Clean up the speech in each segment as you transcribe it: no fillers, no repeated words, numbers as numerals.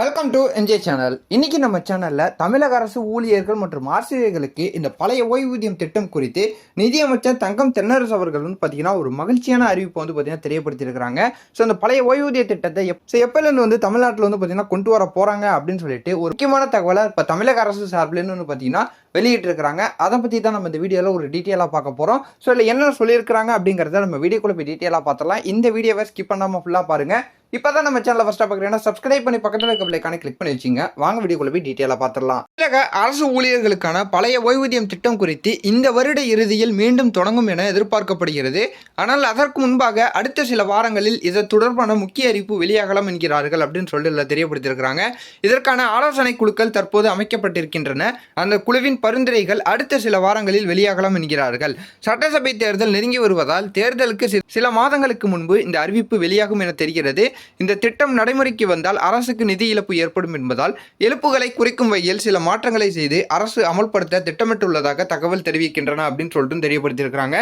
Welcome to NJ channel. இன்னைக்கு நம்ம சேனல்ல தமிழக அரசு ஊழியர்கள் மற்றும் ஆசிரியர்களுக்கு இந்த பழைய ஓய்வூதியம் திட்டம் குறித்து நிதியமைச்சர் தங்கம் தென்னரசு அவர்கள் பார்த்தீங்கன்னா ஒரு மகிழ்ச்சியான அறிவிப்பு பார்த்தீங்கன்னா தெரியப்படுத்தியிருக்கிறாங்க. ஸோ இந்த பழைய ஓய்வூதிய திட்டத்தை எப்போலேருந்து தமிழ்நாட்டில் பார்த்தீங்கன்னா கொண்டு வர போறாங்க அப்படின்னு சொல்லிட்டு ஒரு முக்கியமான தகவலை இப்போ தமிழக அரசு சார்பிலேருந்து பார்த்தீங்கன்னா வெளியிட்டிருக்கிறாங்க. அதை பற்றி தான் நம்ம இந்த வீடியோவில் ஒரு டீட்டெயிலாக பார்க்க போகிறோம். ஸோ இதில் என்ன சொல்லியிருக்கிறாங்க அப்படிங்கிறத நம்ம வீடியோக்குள்ளே போய் டீட்டெயிலாக பார்த்துலாம். இந்த வீடியோவை ஸ்கிப் பண்ணாமல் ஃபுல்லாக பாருங்கள். இப்போ தான் நம்ம சேனலை ஃபஸ்ட்டாக பார்க்குறீங்கன்னா சப்ஸ்கிரைப் பண்ணி பக்கத்தில் இருக்க பிள்ளைக்கான கிளிக் பண்ணி வச்சுங்க. வாங்க வீடியோக்குள்ள போய் டீட்டெயிலாக பார்த்துடலாம். தமிழக அரசு ஊழியர்களுக்கான பழைய ஓய்வூதியம் திட்டம் குறித்து இந்த வருட இறுதியில் மீண்டும் தொடங்கும் என எதிர்பார்க்கப்படுகிறது. ஆனால் அதற்கு முன்பாக அடுத்த சில வாரங்களில் இது தொடர்பான முக்கிய அறிவிப்பு வெளியாகலாம் என்கிறார்கள் அப்படின்னு சொல்லி தெரியப்படுத்தியிருக்கிறாங்க. இதற்கான ஆலோசனை குழுக்கள் தற்போது அமைக்கப்பட்டிருக்கின்றன. அந்த குழுவின் பரிந்துரைகள் அடுத்த சில வாரங்களில் வெளியாகலாம் என்கிறார்கள். சட்டசபை தேர்தல் நெருங்கி வருவதால் தேர்தலுக்கு சில மாதங்களுக்கு முன்பு இந்த அறிவிப்பு வெளியாகும் என தெரிகிறது. இந்த திட்டம் நடைமுறைக்கு வந்தால் அரசுக்கு நிதி இழப்பு ஏற்படும் என்பதால் இழப்புகளை குறைக்கும் வகையில் சில மாற்றங்களை செய்து அரசு அமல்படுத்த திட்டமிட்டுள்ளதாக தகவல் தெரிவிக்கின்றன அப்படின்னு சொல்லிட்டு தெரியப்படுத்தியிருக்கிறாங்க.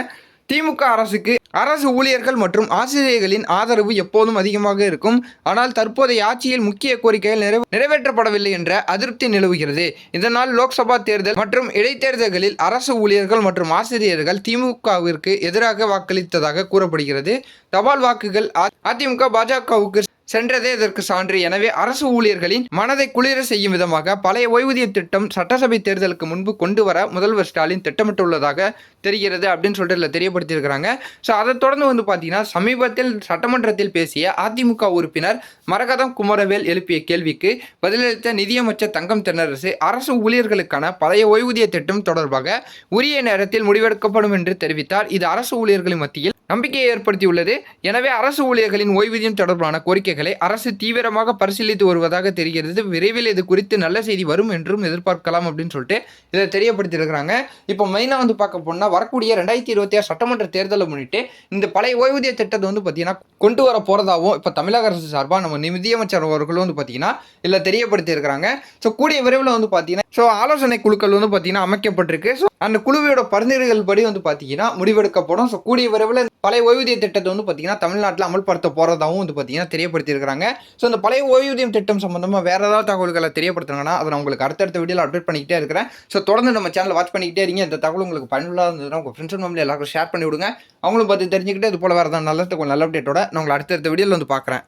திமுக அரசுக்கு அரசு ஊழியர்கள் மற்றும் ஆசிரியர்களின் ஆதரவு எப்போதும் அதிகமாக இருக்கும். ஆனால் தற்போதைய ஆட்சியில் முக்கிய கோரிக்கைகள் நிறைவேற்றப்படவில்லை என்ற அதிருப்தி நிலவுகிறது. இதனால் லோக்சபா தேர்தல் மற்றும் இடைத்தேர்தல்களில் அரசு ஊழியர்கள் மற்றும் ஆசிரியர்கள் திமுகவிற்கு எதிராக வாக்களித்ததாக கூறப்படுகிறது. தபால் வாக்குகள் அதிமுக பாஜகவுக்கு சென்றதே இதற்கு சான்று. எனவே அரசு ஊழியர்களின் மனதை குளிர செய்யும் விதமாக பழைய ஓய்வூதிய திட்டம் சட்டசபை தேர்தலுக்கு முன்பு கொண்டு வர முதல்வர் ஸ்டாலின் திட்டமிட்டுள்ளதாக தெரிகிறது அப்படின்னு சொல்லிட்டு தெரியப்படுத்தியிருக்கிறாங்க. ஸோ அதை தொடர்ந்து பார்த்தீங்கன்னா சமீபத்தில் சட்டமன்றத்தில் பேசிய அதிமுக உறுப்பினர் மரகதம் குமரவேல் எழுப்பிய கேள்விக்கு பதிலளித்த நிதியமைச்சர் தங்கம் தென்னரசு அரசு ஊழியர்களுக்கான பழைய ஓய்வூதிய திட்டம் தொடர்பாக உரிய நேரத்தில் முடிவெடுக்கப்படும் என்று தெரிவித்தார். இது அரசு ஊழியர்களின் மத்தியில் நம்பிக்கையை ஏற்படுத்தியுள்ளது. எனவே அரசு ஊழியர்களின் ஓய்வூதியம் தொடர்பான கோரிக்கைகளை அரசு தீவிரமாக பரிசீலித்து வருவதாக தெரிகிறது. விரைவில் இது குறித்து நல்ல செய்தி வரும் என்றும் எதிர்பார்க்கலாம் அப்படின்னு சொல்லிட்டு இதை தெரியப்படுத்தியிருக்கிறாங்க. இப்போ மெயினாக பார்க்க போனால் வரக்கூடிய 2026 சட்டமன்ற தேர்தலை முன்னிட்டு இந்த பழைய ஓய்வூதிய திட்டத்தை பார்த்தீங்கன்னா கொண்டு வர போகிறதாகவும் இப்போ தமிழக அரசு சார்பாக நம்ம நிதியமைச்சர் அவர்களும் பார்த்தீங்கன்னா இதில் தெரியப்படுத்தியிருக்கிறாங்க. ஸோ கூடிய விரைவில் பார்த்தீங்கன்னா ஆலோசனை குழுக்கள் பார்த்தீங்கன்னா அமைக்கப்பட்டிருக்கு. ஸோ அந்த குழுவோட பரிந்துரைகள் படி பார்த்தீங்கன்னா முடிவெடுக்கப்படும். ஸோ கூடிய விரைவில் பழைய ஓய்வூதிய திட்டத்தை பார்த்தீங்கன்னா தமிழ்நாட்டில் அமல்படுத்த போகிறதாகவும் பார்த்தீங்கன்னா தெரியப்படுத்தியிருக்கிறாங்க. ஸோ இந்த பழைய ஓய்வூதியம் திட்டம் சம்பந்தமாக வேறு ஏதாவது தகவல்களை தெரியப்படுத்துனாங்கன்னா அதை நான் உங்களுக்கு அடுத்தடுத்த வீடியோவில் அப்டேட் பண்ணிக்கிட்டே இருக்கிறேன். ஸோ தொடர்ந்து நம்ம சேனலை வாட்ச் பண்ணிக்கிட்டே இருங்க. இந்த தகவல் உங்களுக்கு பயனுள்ளதாக இருந்ததுன்னா உங்கள் ஃப்ரெண்ட்ஸ் ஃபேமிலி எல்லாருக்கும் ஷேர் பண்ணி விடுங்க. அவங்களும் பார்த்து தெரிஞ்சுக்கிட்டு இது போல வேறு ஏதாவது நல்ல அப்டேட்டோட நான் உங்களை அடுத்தடுத்த வீடியோவில் பார்க்குறேன்.